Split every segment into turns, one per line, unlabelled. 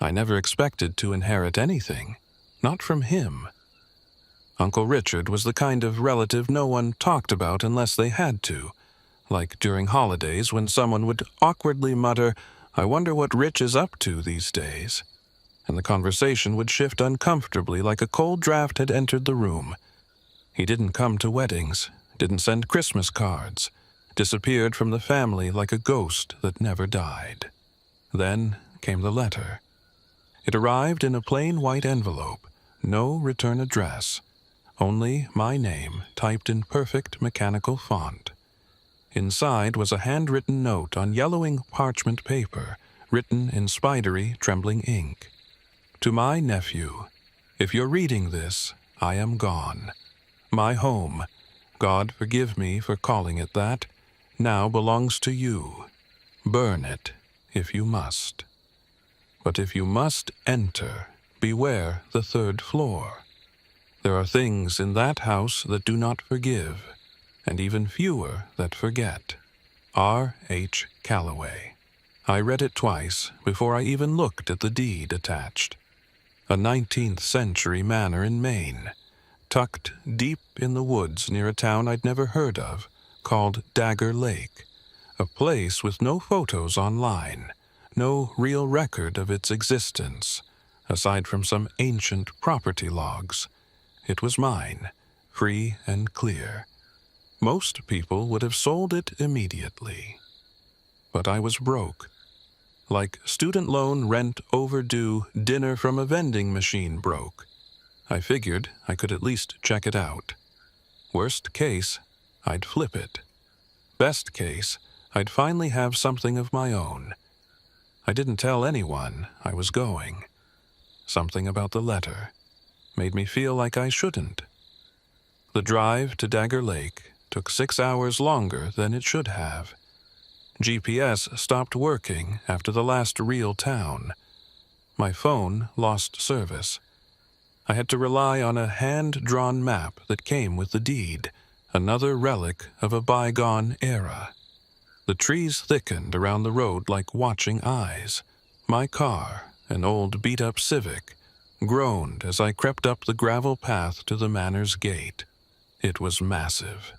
I never expected to inherit anything, not from him. Uncle Richard was the kind of relative no one talked about unless they had to, like during holidays when someone would awkwardly mutter, "I wonder what Rich is up to these days," and the conversation would shift uncomfortably like a cold draft had entered the room. He didn't come to weddings, didn't send Christmas cards, disappeared from the family like a ghost that never died. Then came the letter. It arrived in a plain white envelope, no return address, only my name typed in perfect mechanical font. Inside was a handwritten note on yellowing parchment paper, written in spidery, trembling ink. To my nephew, if you're reading this, I am gone. My home, God forgive me for calling it that, now belongs to you. Burn it, if you must. But if you must enter, beware the third floor. There are things in that house that do not forgive, and even fewer that forget. R. H. Calloway. I read it twice before I even looked at the deed attached. A 19th century manor in Maine, tucked deep in the woods near a town I'd never heard of, called Dagger Lake, a place with no photos online, no real record of its existence, aside from some ancient property logs. It was mine, free and clear. Most people would have sold it immediately. But I was broke. Like student loan rent overdue, dinner from a vending machine broke. I figured I could at least check it out. Worst case, I'd flip it. Best case, I'd finally have something of my own. I didn't tell anyone I was going. Something about the letter made me feel like I shouldn't. The drive to Dagger Lake took 6 hours longer than it should have. GPS stopped working after the last real town. My phone lost service. I had to rely on a hand-drawn map that came with the deed, another relic of a bygone era. The trees thickened around the road like watching eyes. My car, an old beat-up Civic, groaned as I crept up the gravel path to the manor's gate. It was massive.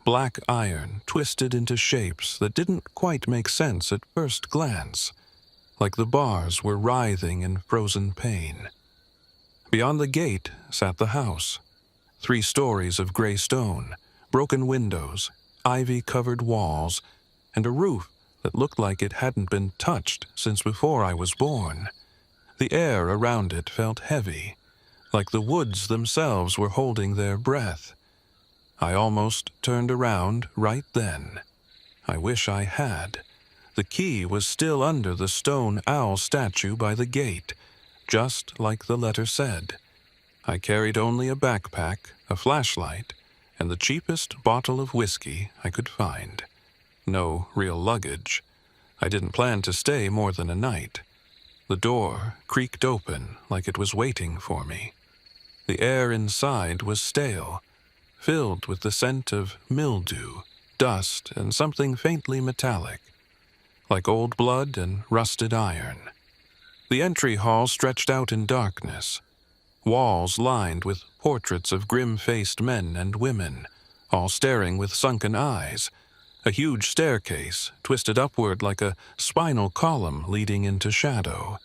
Black iron twisted into shapes that didn't quite make sense at first glance, like the bars were writhing in frozen pain. Beyond the gate sat the house. 3 stories of gray stone, broken windows, ivy-covered walls, and a roof that looked like it hadn't been touched since before I was born. The air around it felt heavy, like the woods themselves were holding their breath. I almost turned around right then. I wish I had. The key was still under the stone owl statue by the gate, just like the letter said. I carried only a backpack, a flashlight, and the cheapest bottle of whiskey I could find. No real luggage. I didn't plan to stay more than a night. The door creaked open like it was waiting for me. The air inside was stale, filled with the scent of mildew, dust, and something faintly metallic, like old blood and rusted iron. The entry hall stretched out in darkness, walls lined with portraits of grim-faced men and women, all staring with sunken eyes, a huge staircase twisted upward like a spinal column leading into shadow.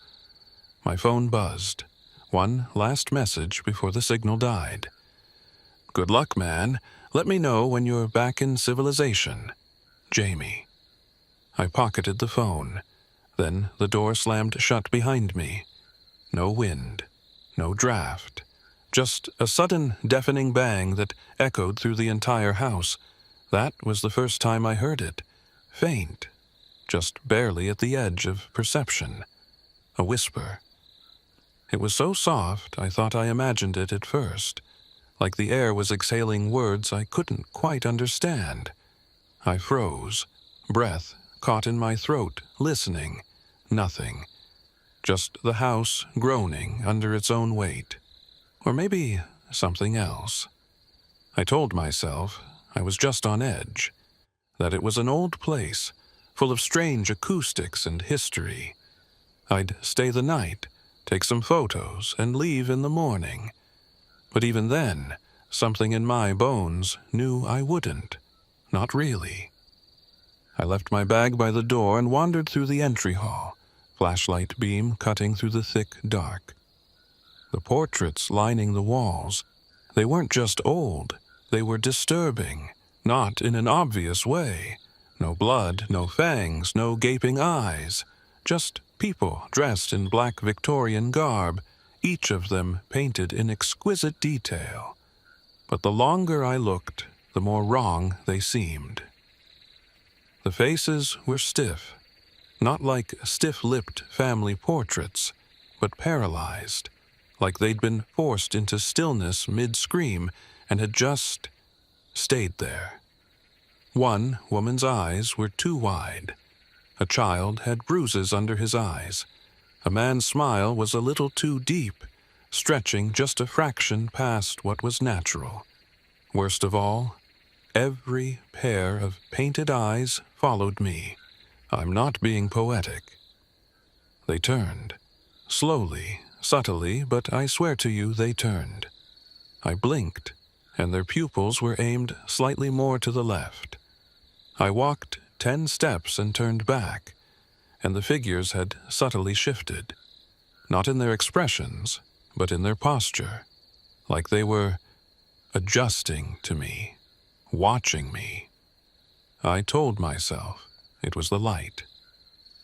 My phone buzzed. One last message before the signal died. "Good luck, man. Let me know when you're back in civilization. Jamie." I pocketed the phone. Then the door slammed shut behind me. No wind, no draft, just a sudden deafening bang that echoed through the entire house. That was the first time I heard it. Faint, just barely at the edge of perception. A whisper. It was so soft I thought I imagined it at first, like the air was exhaling words I couldn't quite understand. I froze, breath caught in my throat, listening. Nothing. Just the house groaning under its own weight. Or maybe something else. I told myself I was just on edge, that it was an old place, full of strange acoustics and history. I'd stay the night, take some photos, and leave in the morning. But even then, something in my bones knew I wouldn't. Not really. I left my bag by the door and wandered through the entry hall, flashlight beam cutting through the thick dark. The portraits lining the walls, they weren't just old, they were disturbing, not in an obvious way. No blood, no fangs, no gaping eyes, just people dressed in black Victorian garb, each of them painted in exquisite detail. But the longer I looked, the more wrong they seemed. The faces were stiff, not like stiff-lipped family portraits, but paralyzed, like they'd been forced into stillness mid-scream and had just stayed there. One woman's eyes were too wide. A child had bruises under his eyes. A man's smile was a little too deep, stretching just a fraction past what was natural. Worst of all, every pair of painted eyes followed me. I'm not being poetic. They turned. Slowly, subtly, but I swear to you they turned. I blinked, and their pupils were aimed slightly more to the left. I walked 10 steps and turned back, and the figures had subtly shifted, not in their expressions, but in their posture, like they were adjusting to me, watching me. I told myself it was the light.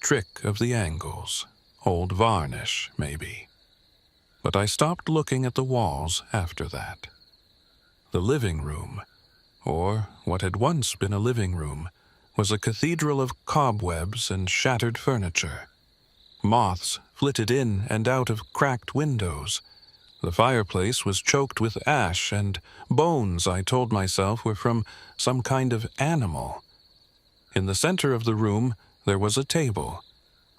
Trick of the angles, old varnish, maybe. But I stopped looking at the walls after that. The living room, or what had once been a living room, was a cathedral of cobwebs and shattered furniture. Moths flitted in and out of cracked windows. The fireplace was choked with ash, and bones, I told myself, were from some kind of animal. In the center of the room there was a table,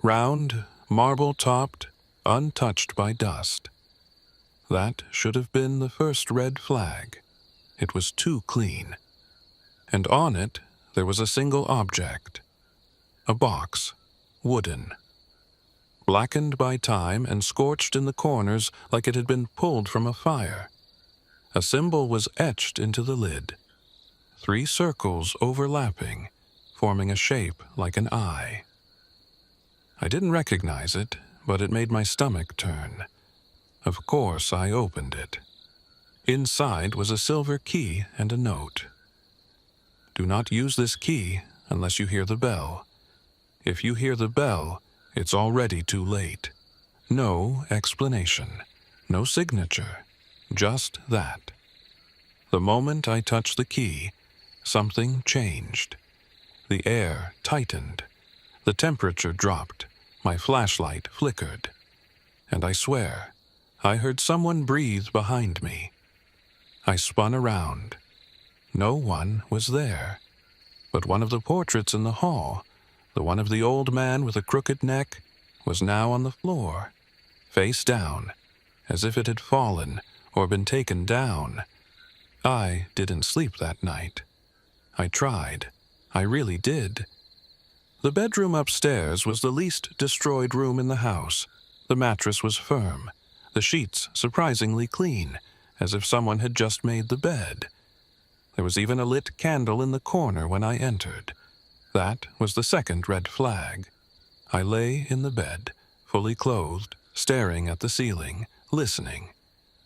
round, marble-topped, untouched by dust. That should have been the first red flag. It was too clean. And on it there was a single object. A box, wooden. Blackened by time and scorched in the corners like it had been pulled from a fire. A symbol was etched into the lid. 3 circles overlapping, forming a shape like an eye. I didn't recognize it, but it made my stomach turn. Of course, I opened it. Inside was a silver key and a note. Do not use this key unless you hear the bell. If you hear the bell, it's already too late. No explanation, no signature, just that. The moment I touched the key, something changed. The air tightened. The temperature dropped. My flashlight flickered. And I swear, I heard someone breathe behind me. I spun around. No one was there. But one of the portraits in the hall, the one of the old man with a crooked neck, was now on the floor, face down, as if it had fallen or been taken down. I didn't sleep that night. I tried. I really did. The bedroom upstairs was the least destroyed room in the house. The mattress was firm, the sheets surprisingly clean, as if someone had just made the bed. There was even a lit candle in the corner when I entered. That was the second red flag. I lay in the bed, fully clothed, staring at the ceiling, listening.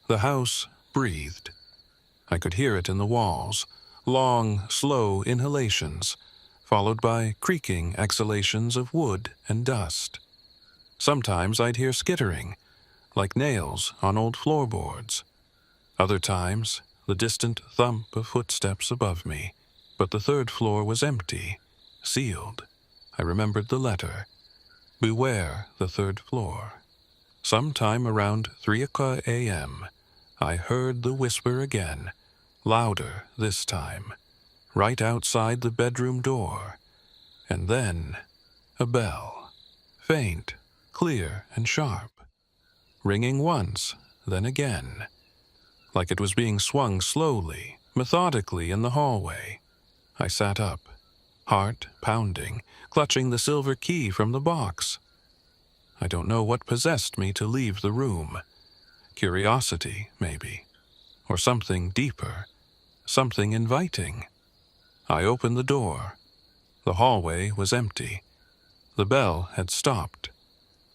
The house breathed. I could hear it in the walls, long, slow inhalations, followed by creaking exhalations of wood and dust. Sometimes I'd hear skittering, like nails on old floorboards. Other times, the distant thump of footsteps above me, but the 3rd floor was empty, sealed. I remembered the letter. Beware the 3rd floor. Sometime around 3:00 a.m., I heard the whisper again, louder this time, right outside the bedroom door. And then, a bell, faint, clear and sharp, ringing once, then again, like it was being swung slowly, methodically in the hallway. I sat up, heart pounding, clutching the silver key from the box. I don't know what possessed me to leave the room. Curiosity, maybe. Or something deeper. Something inviting. I opened the door. The hallway was empty. The bell had stopped.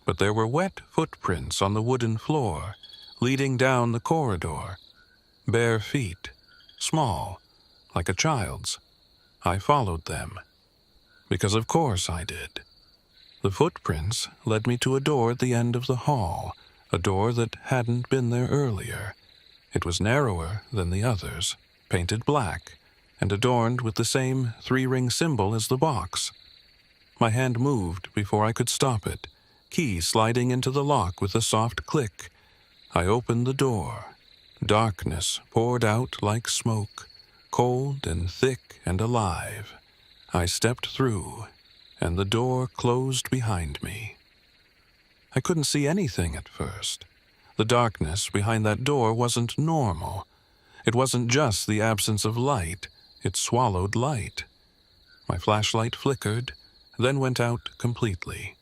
But there were wet footprints on the wooden floor, leading down the corridor. Bare feet. Small. Like a child's. I followed them. Because of course I did. The footprints led me to a door at the end of the hall, a door that hadn't been there earlier. It was narrower than the others, painted black, and adorned with the same 3-ring symbol as the box. My hand moved before I could stop it, key sliding into the lock with a soft click. I opened the door. Darkness poured out like smoke, cold and thick and alive. I stepped through, and the door closed behind me. I couldn't see anything at first. The darkness behind that door wasn't normal. It wasn't just the absence of light. It swallowed light. My flashlight flickered, then went out completely.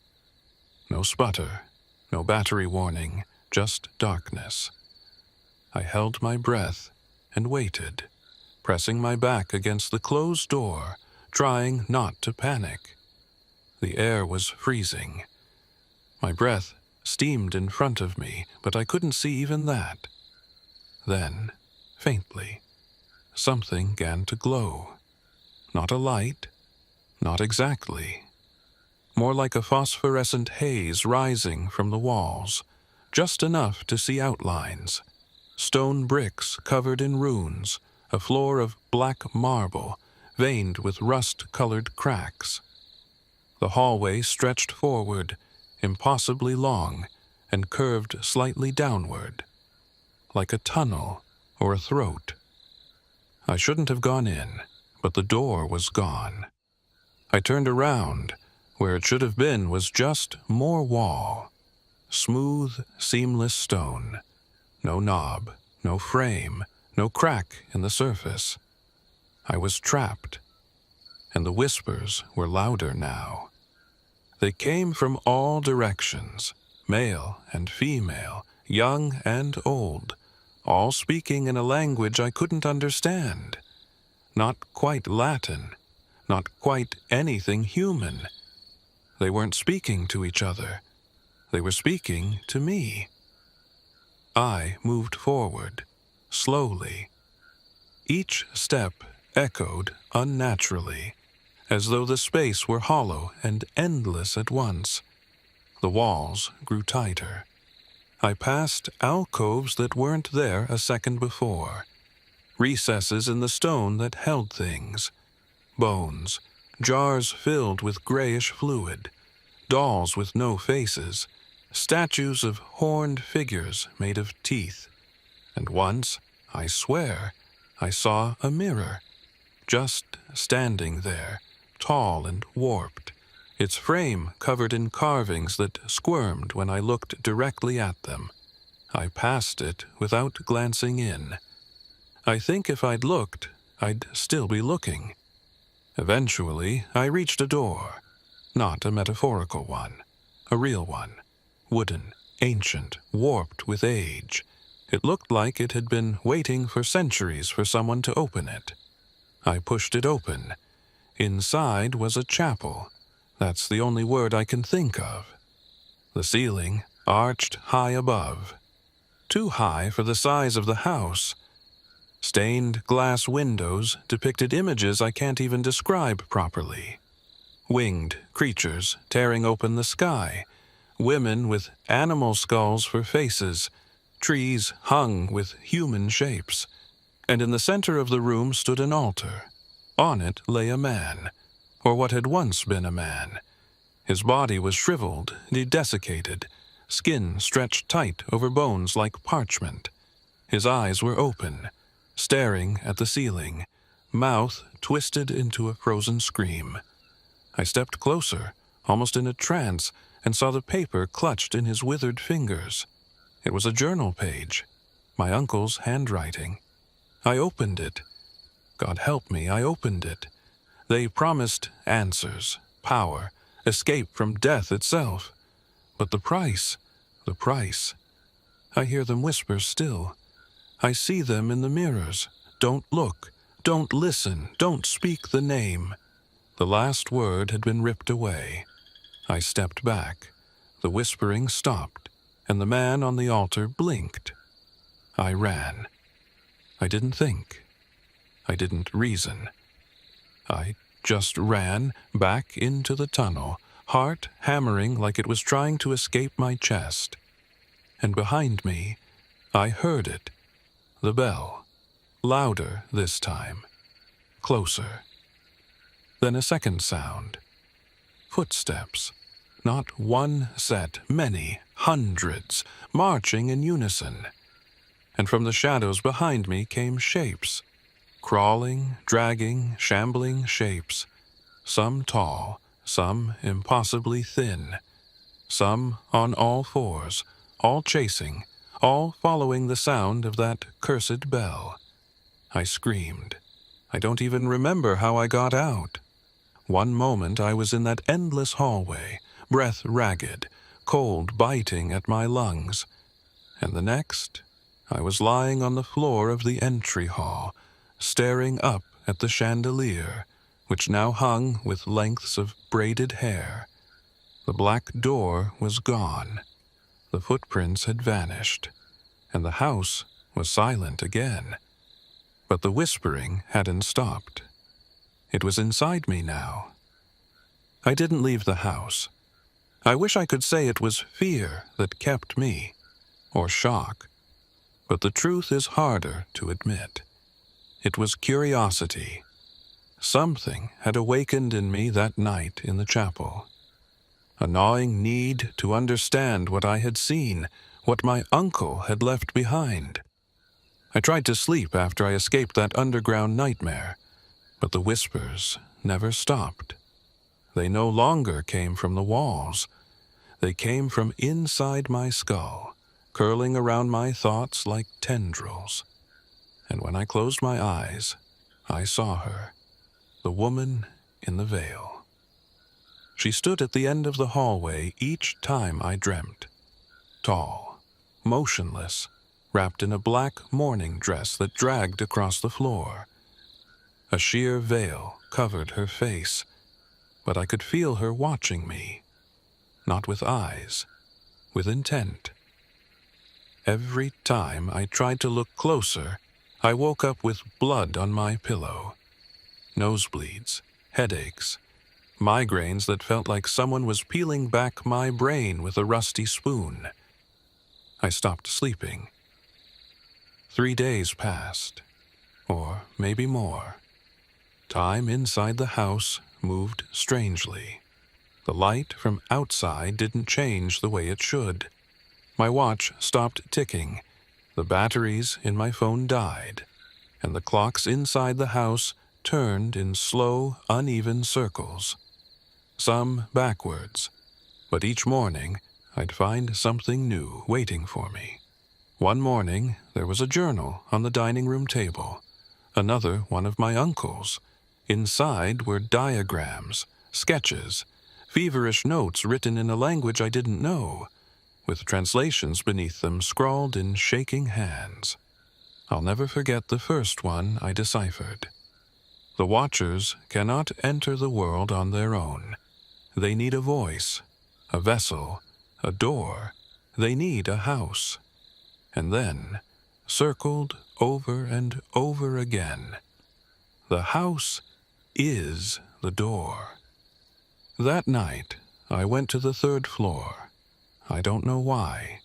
No sputter, no battery warning, just darkness. I held my breath and waited, pressing my back against the closed door, trying not to panic. The air was freezing. My breath steamed in front of me, but I couldn't see even that. Then, faintly, something began to glow. Not a light, not exactly. More like a phosphorescent haze rising from the walls, just enough to see outlines. Stone bricks covered in runes, a floor of black marble, veined with rust-colored cracks. The hallway stretched forward, impossibly long, and curved slightly downward, like a tunnel or a throat. I shouldn't have gone in, but the door was gone. I turned around. Where it should have been was just more wall. Smooth, seamless stone. No knob, no frame, no crack in the surface. I was trapped, and the whispers were louder now. They came from all directions, male and female, young and old, all speaking in a language I couldn't understand. Not quite Latin, not quite anything human. They weren't speaking to each other. They were speaking to me. I moved forward, slowly. Each step echoed unnaturally, as though the space were hollow and endless at once. The walls grew tighter. I passed alcoves that weren't there a second before, recesses in the stone that held things, bones, jars filled with grayish fluid, dolls with no faces, statues of horned figures made of teeth. And once, I swear, I saw a mirror, just standing there, tall and warped, its frame covered in carvings that squirmed when I looked directly at them. I passed it without glancing in. I think if I'd looked, I'd still be looking. Eventually, I reached a door. Not a metaphorical one, a real one. Wooden, ancient, warped with age. It looked like it had been waiting for centuries for someone to open it. I pushed it open. Inside was a chapel. That's the only word I can think of. The ceiling arched high above. Too high for the size of the house. Stained glass windows depicted images I can't even describe properly. Winged creatures tearing open the sky. Women with animal skulls for faces. Trees hung with human shapes. And in the center of the room stood an altar. On it lay a man, or what had once been a man. His body was shriveled, desiccated, skin stretched tight over bones like parchment. His eyes were open, staring at the ceiling, mouth twisted into a frozen scream. I stepped closer, almost in a trance, and saw the paper clutched in his withered fingers. It was a journal page, my uncle's handwriting. I opened it. God help me, I opened it. They promised answers, power, escape from death itself. But the price, the price. I hear them whisper still. I see them in the mirrors. Don't look, don't listen, don't speak the name. The last word had been ripped away. I stepped back. The whispering stopped, and the man on the altar blinked. I ran. I didn't think. I didn't reason. I just ran back into the tunnel, heart hammering like it was trying to escape my chest. And behind me, I heard it. The bell. Louder this time. Closer. Then a second sound. Footsteps. Not one set, many, hundreds, marching in unison. And from the shadows behind me came shapes. Crawling, dragging, shambling shapes. Some tall, some impossibly thin. Some on all fours, all chasing, all following the sound of that cursed bell. I screamed. I don't even remember how I got out. One moment I was in that endless hallway, breath ragged, cold biting at my lungs. And the next, I was lying on the floor of the entry hall, staring up at the chandelier, which now hung with lengths of braided hair. The black door was gone. The footprints had vanished, and the house was silent again. But the whispering hadn't stopped. It was inside me now. I didn't leave the house. I wish I could say it was fear that kept me, or shock, but the truth is harder to admit. It was curiosity. Something had awakened in me that night in the chapel. A gnawing need to understand what I had seen, what my uncle had left behind. I tried to sleep after I escaped that underground nightmare, but the whispers never stopped. They no longer came from the walls. They came from inside my skull, curling around my thoughts like tendrils. And when I closed my eyes, I saw her, the woman in the veil. She stood at the end of the hallway each time I dreamt. Tall, motionless, wrapped in a black mourning dress that dragged across the floor. A sheer veil covered her face, but I could feel her watching me, not with eyes, with intent. Every time I tried to look closer, I woke up with blood on my pillow. Nosebleeds, headaches, migraines that felt like someone was peeling back my brain with a rusty spoon. I stopped sleeping. 3 days passed, or maybe more. Time inside the house moved strangely. The light from outside didn't change the way it should. My watch stopped ticking, the batteries in my phone died, and the clocks inside the house turned in slow, uneven circles. Some backwards, but each morning I'd find something new waiting for me. One morning there was a journal on the dining room table, another one of my uncle's. Inside were diagrams, sketches, feverish notes written in a language I didn't know, with translations beneath them scrawled in shaking hands. I'll never forget the first one I deciphered. The Watchers cannot enter the world on their own. They need a voice, a vessel, a door. They need a house. And then, circled over and over again, the house is the door. That night, I went to the 3rd floor. I don't know why.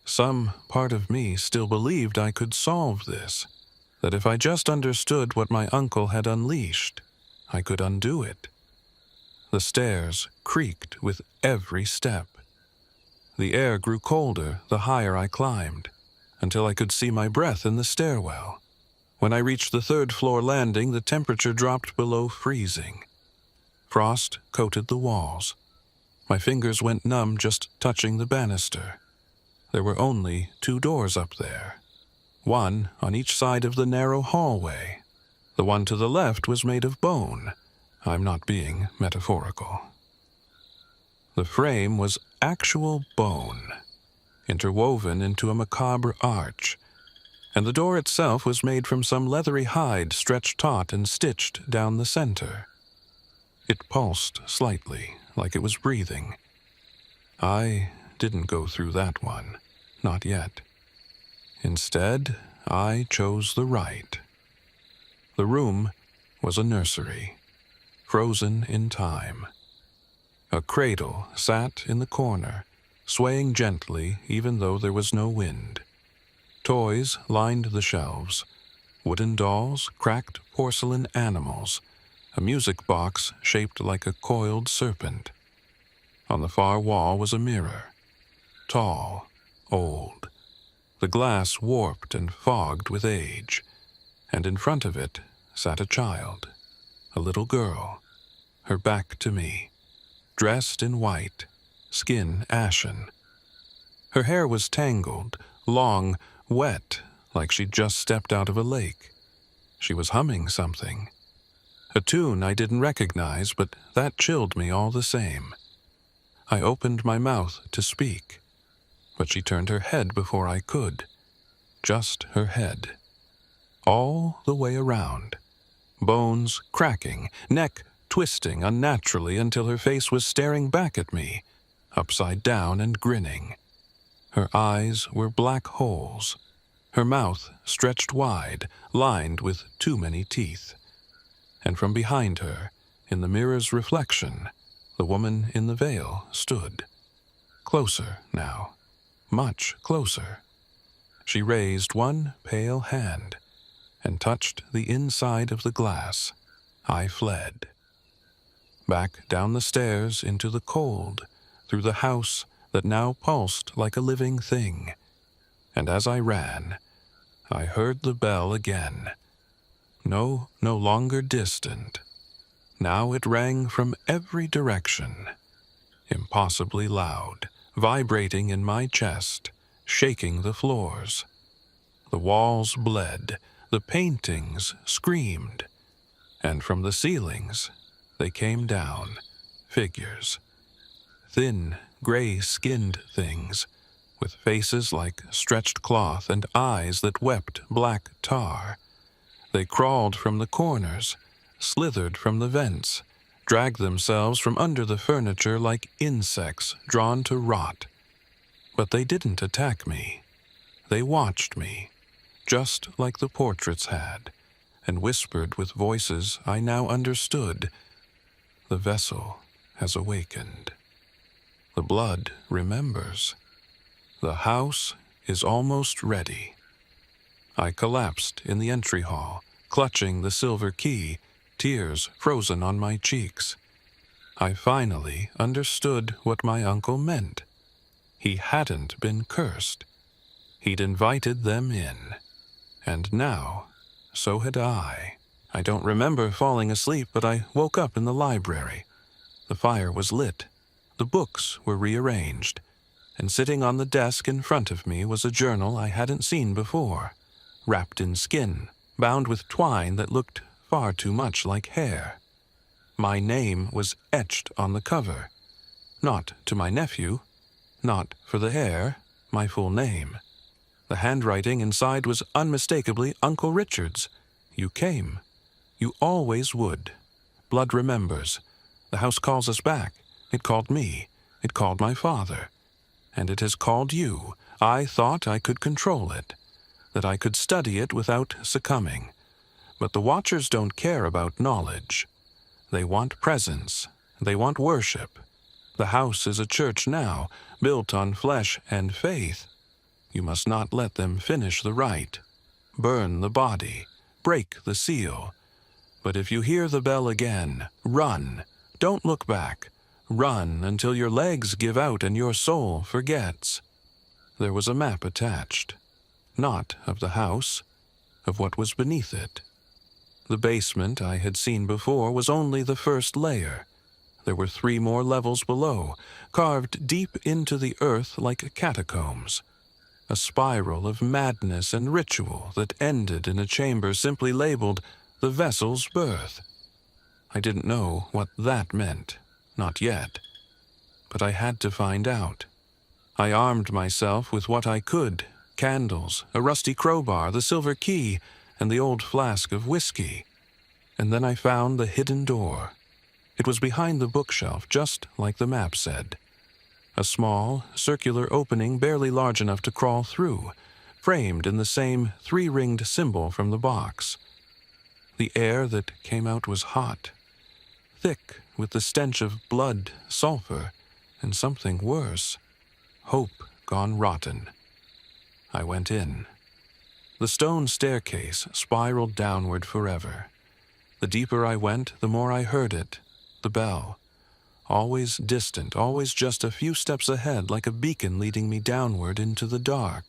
Some part of me still believed I could solve this, that if I just understood what my uncle had unleashed, I could undo it. The stairs creaked with every step. The air grew colder the higher I climbed, until I could see my breath in the stairwell. When I reached the 3rd floor landing, the temperature dropped below freezing. Frost coated the walls. My fingers went numb just touching the banister. There were only 2 doors up there, one on each side of the narrow hallway. The one to the left was made of bone. I'm not being metaphorical. The frame was actual bone, interwoven into a macabre arch, and the door itself was made from some leathery hide stretched taut and stitched down the center. It pulsed slightly, like it was breathing. I didn't go through that one, not yet. Instead, I chose the right. The room was a nursery, frozen in time. A cradle sat in the corner, swaying gently even though there was no wind. Toys lined the shelves, wooden dolls, cracked porcelain animals, a music box shaped like a coiled serpent. On the far wall was a mirror, tall, old, the glass warped and fogged with age, and in front of it sat a child, a little girl, her back to me, dressed in white, skin ashen. Her hair was tangled, long, wet, like she'd just stepped out of a lake. She was humming something. A tune I didn't recognize, but that chilled me all the same. I opened my mouth to speak, but she turned her head before I could. Just her head. All the way around. Bones cracking, neck twisting unnaturally until her face was staring back at me, upside down and grinning. Her eyes were black holes. Her mouth stretched wide, lined with too many teeth. And from behind her, in the mirror's reflection, the woman in the veil stood. Closer now, much closer. She raised one pale hand and touched the inside of the glass. I fled. Back down the stairs into the cold, through the house that now pulsed like a living thing. And as I ran, I heard the bell again. No longer distant. Now it rang from every direction. Impossibly loud, vibrating in my chest, shaking the floors. The walls bled, the paintings screamed, and from the ceilings they came down, figures. Thin, gray-skinned things, with faces like stretched cloth and eyes that wept black tar. They crawled from the corners, slithered from the vents, dragged themselves from under the furniture like insects drawn to rot. But they didn't attack me. They watched me, just like the portraits had, and whispered with voices I now understood. The vessel has awakened. The blood remembers. The house is almost ready. I collapsed in the entry hall, clutching the silver key, tears frozen on my cheeks. I finally understood what my uncle meant. He hadn't been cursed. He'd invited them in. And now, so had I. I don't remember falling asleep, but I woke up in the library. The fire was lit. The books were rearranged. And sitting on the desk in front of me was a journal I hadn't seen before, wrapped in skin, bound with twine that looked far too much like hair. My name was etched on the cover. Not to my nephew, not for the hair, my full name. The handwriting inside was unmistakably Uncle Richard's. You came. You always would. Blood remembers. The house calls us back. It called me. It called my father. And it has called you. I thought I could control it, that I could study it without succumbing. But the Watchers don't care about knowledge. They want presence. They want worship. The house is a church now, built on flesh and faith. You must not let them finish the rite. Burn the body. Break the seal. But if you hear the bell again, run. Don't look back. Run until your legs give out and your soul forgets. There was a map attached. Not of the house, of what was beneath it. The basement I had seen before was only the first layer. There were 3 more levels below, carved deep into the earth like catacombs. A spiral of madness and ritual that ended in a chamber simply labeled the vessel's birth. I didn't know what that meant, not yet. but I had to find out. I armed myself with what I could: candles, a rusty crowbar, the silver key, and the old flask of whiskey. And then I found the hidden door. It was behind the bookshelf, just like the map said. A small, circular opening barely large enough to crawl through, framed in the same three-ringed symbol from the box. The air that came out was hot, thick with the stench of blood, sulfur, and something worse: hope gone rotten. I went in. The stone staircase spiraled downward forever. The deeper I went, the more I heard it: the bell. Always distant, always just a few steps ahead, like a beacon leading me downward into the dark.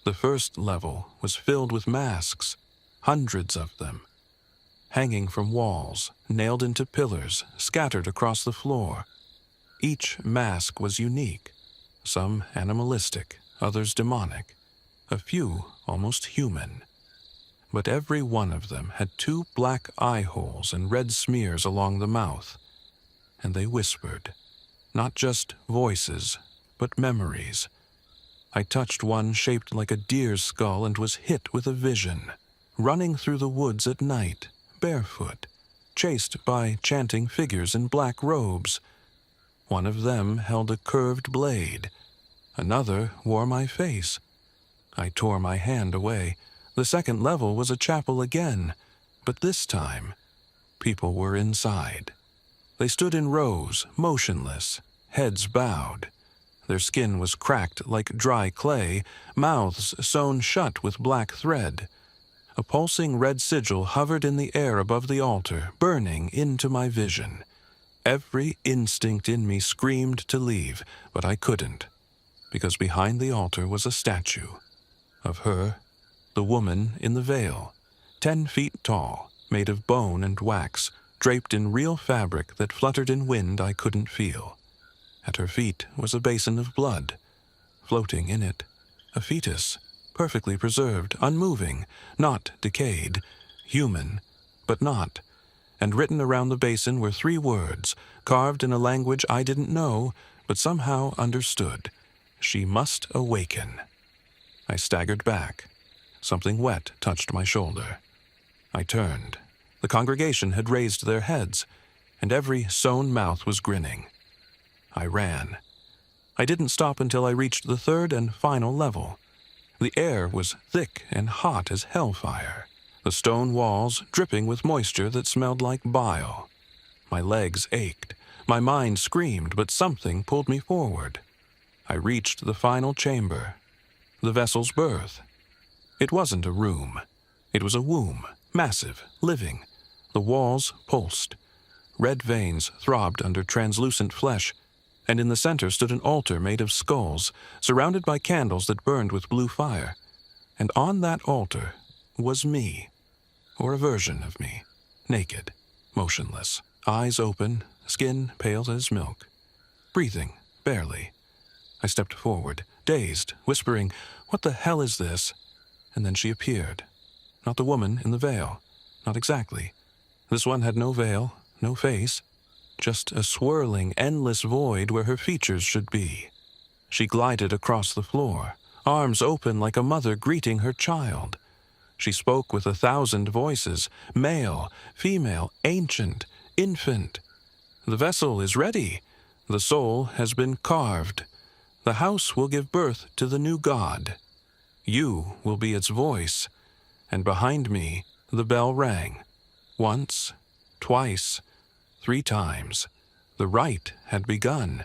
The first level was filled with masks, hundreds of them, hanging from walls, nailed into pillars, scattered across the floor. Each mask was unique, some animalistic, others demonic, a few almost human. But every one of them had 2 black eye holes and red smears along the mouth. And they whispered, not just voices, but memories. I touched one shaped like a deer's skull and was hit with a vision: running through the woods at night, barefoot, chased by chanting figures in black robes. One of them held a curved blade. Another wore my face. I tore my hand away. The second level was a chapel again, but this time, people were inside. They stood in rows, motionless, heads bowed. Their skin was cracked like dry clay, mouths sewn shut with black thread. A pulsing red sigil hovered in the air above the altar, burning into my vision. Every instinct in me screamed to leave, but I couldn't, because behind the altar was a statue of her, the woman in the veil, 10 feet tall, made of bone and wax, draped in real fabric that fluttered in wind I couldn't feel. At her feet was a basin of blood. Floating in it, a fetus, perfectly preserved, unmoving, not decayed, human, but not. And written around the basin were 3 words, carved in a language I didn't know, but somehow understood: she must awaken. I staggered back. Something wet touched my shoulder. I turned. The congregation had raised their heads, and every sewn mouth was grinning. I ran. I didn't stop until I reached the 3rd and final level. The air was thick and hot as hellfire, the stone walls dripping with moisture that smelled like bile. My legs ached. My mind screamed, but something pulled me forward. I reached the final chamber, the vessel's berth. It wasn't a room. It was a womb, massive, living. The walls pulsed. Red veins throbbed under translucent flesh, and in the center stood an altar made of skulls, surrounded by candles that burned with blue fire. And on that altar was me, or a version of me, naked, motionless, eyes open, skin pale as milk, breathing, barely. I stepped forward, dazed, whispering, "What the hell is this?" And then she appeared. Not the woman in the veil. Not exactly. This one had no veil, no face, just a swirling, endless void where her features should be. She glided across the floor, arms open like a mother greeting her child. She spoke with 1,000 voices, male, female, ancient, infant. "The vessel is ready. The soul has been carved. The house will give birth to the new god. You will be its voice." And behind me, the bell rang. Once, twice, 3 times. The rite had begun.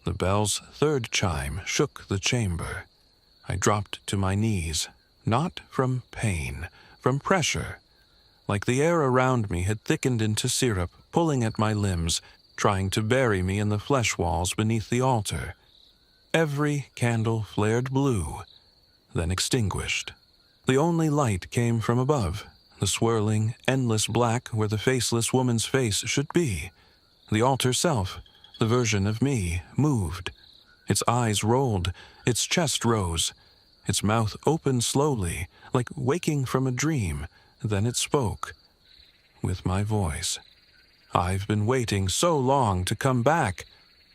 The bell's 3rd chime shook the chamber. I dropped to my knees, not from pain, from pressure. Like the air around me had thickened into syrup, pulling at my limbs, trying to bury me in the flesh walls beneath the altar. Every candle flared blue, then extinguished. The only light came from above, the swirling, endless black where the faceless woman's face should be. The altar self, the version of me, moved. Its eyes rolled, its chest rose, its mouth opened slowly, like waking from a dream. Then it spoke, with my voice. "I've been waiting so long to come back."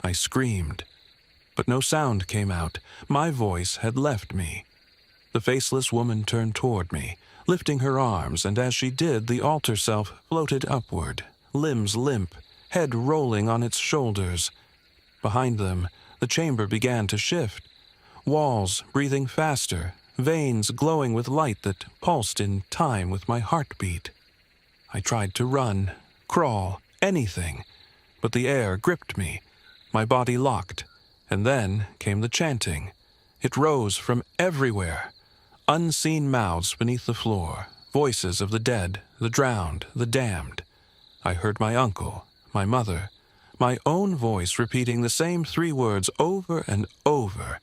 I screamed, but no sound came out. My voice had left me. The faceless woman turned toward me, lifting her arms, and as she did, the altar self floated upward, limbs limp, head rolling on its shoulders. Behind them, the chamber began to shift, walls breathing faster, veins glowing with light that pulsed in time with my heartbeat. I tried to run, crawl, anything, but the air gripped me, my body locked, and then came the chanting. It rose from everywhere. Unseen mouths beneath the floor, voices of the dead, the drowned, the damned. I heard my uncle, my mother, my own voice repeating the same 3 words over and over.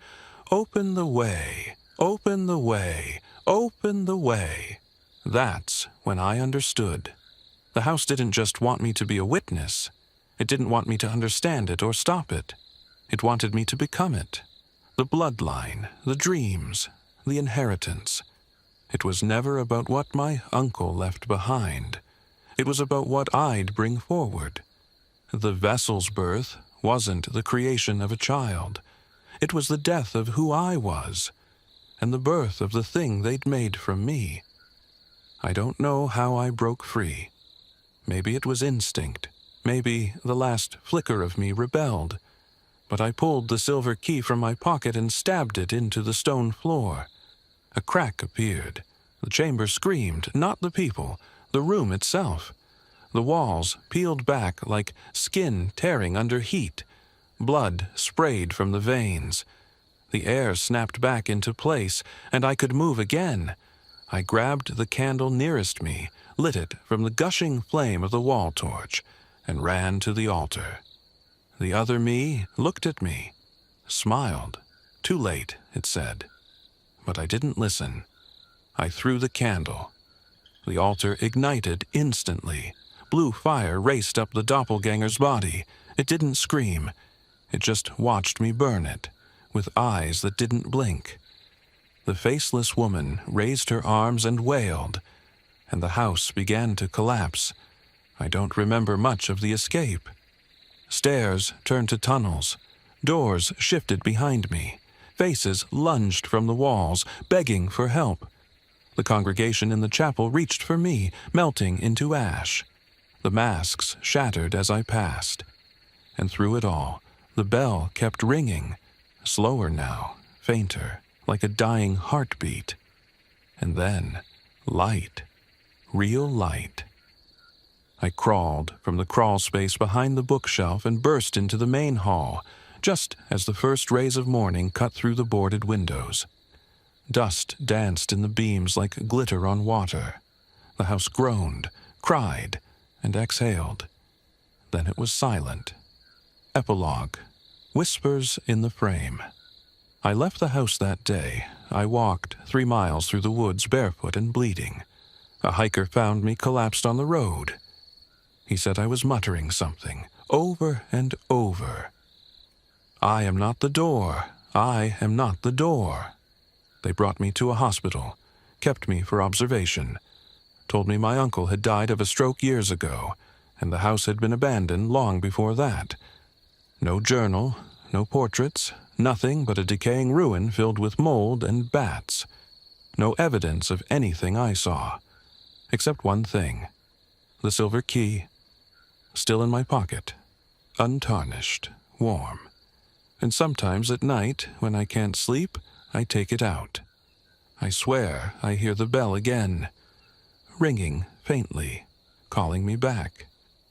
Open the way, open the way, open the way. That's when I understood. The house didn't just want me to be a witness. It didn't want me to understand it or stop it. It wanted me to become it. The bloodline, the dreams, the inheritance. It was never about what my uncle left behind. It was about what I'd bring forward. The vessel's birth wasn't the creation of a child. It was the death of who I was, and the birth of the thing they'd made from me. I don't know how I broke free. Maybe it was instinct. Maybe the last flicker of me rebelled. But I pulled the silver key from my pocket and stabbed it into the stone floor. A crack appeared. The chamber screamed, not the people, the room itself. The walls peeled back like skin tearing under heat. Blood sprayed from the veins. The air snapped back into place, and I could move again. I grabbed the candle nearest me, lit it from the gushing flame of the wall torch, and ran to the altar. The other me looked at me, smiled. Too late, it said. But I didn't listen. I threw the candle. The altar ignited instantly. Blue fire raced up the doppelganger's body. It didn't scream. It just watched me burn it, with eyes that didn't blink. The faceless woman raised her arms and wailed, and the house began to collapse. I don't remember much of the escape. Stairs turned to tunnels. Doors shifted behind me. Faces lunged from the walls, begging for help. The congregation in the chapel reached for me, melting into ash. The masks shattered as I passed. And through it all, the bell kept ringing, slower now, fainter, like a dying heartbeat. And then, light, real light. I crawled from the crawl space behind the bookshelf and burst into the main hall, just as the first rays of morning cut through the boarded windows. Dust danced in the beams like glitter on water. The house groaned, cried, and exhaled. Then it was silent. Epilogue. Whispers in the frame. I left the house that day. I walked 3 miles through the woods barefoot and bleeding. A hiker found me collapsed on the road. He said I was muttering something, over and over. I am not the door. I am not the door. They brought me to a hospital, kept me for observation, told me my uncle had died of a stroke years ago, and the house had been abandoned long before that. No journal, no portraits, nothing but a decaying ruin filled with mold and bats. No evidence of anything I saw, except one thing. The silver key, still in my pocket, untarnished, warm. And sometimes at night, when I can't sleep, I take it out. I swear I hear the bell again, ringing faintly, calling me back.